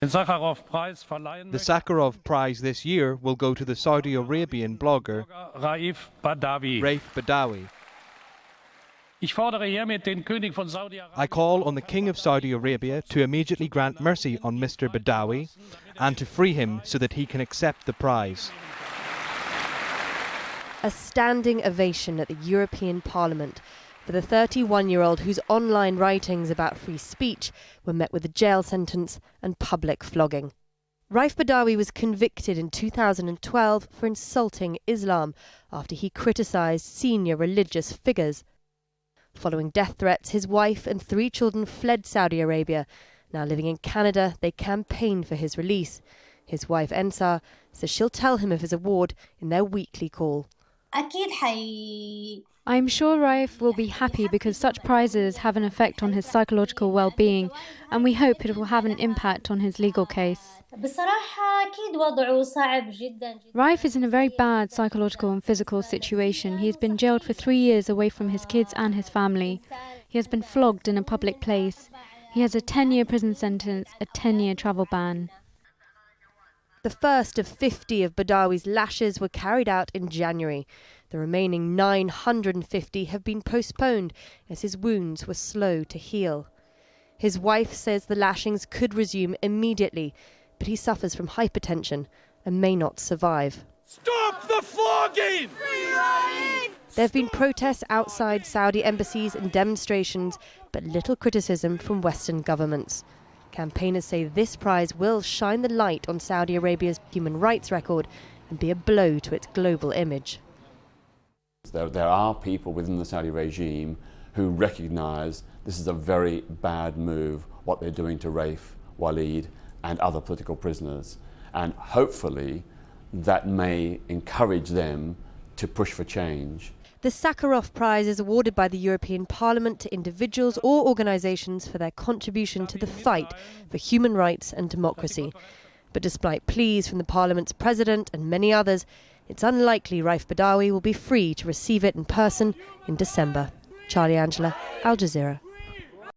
The Sakharov Prize this year will go to the Saudi Arabian blogger Raif Badawi. I call on the King of Saudi Arabia to immediately grant mercy on Mr. Badawi and to free him so that he can accept the prize. A standing ovation at the European Parliament for the 31-year-old whose online writings about free speech were met with a jail sentence and public flogging. Raif Badawi was convicted in 2012 for insulting Islam after he criticised senior religious figures. Following death threats, his wife and 3 children fled Saudi Arabia. Now living in Canada, they campaigned for his release. His wife Ensar says she'll tell him of his award in their weekly call. I'm sure Raif will be happy because such prizes have an effect on his psychological well-being, and we hope it will have an impact on his legal case. Raif is in a very bad psychological and physical situation. He has been jailed for 3 years away from his kids and his family. He has been flogged in a public place. He has a 10-year prison sentence, a 10-year travel ban. The first of 50 of Badawi's lashes were carried out in January. The remaining 950 have been postponed as his wounds were slow to heal. His wife says the lashings could resume immediately, but he suffers from hypertension and may not survive. Stop the flogging! There have been protests outside Saudi embassies and demonstrations, but little criticism from Western governments. Campaigners say this prize will shine the light on Saudi Arabia's human rights record and be a blow to its global image. There are people within the Saudi regime who recognise this is a very bad move, what they're doing to Raif, Walid and other political prisoners. And hopefully that may encourage them to push for change. The Sakharov Prize is awarded by the European Parliament to individuals or organisations for their contribution to the fight for human rights and democracy. But despite pleas from the Parliament's president and many others, it's unlikely Raif Badawi will be free to receive it in person in December. Charlie Angela, Al Jazeera.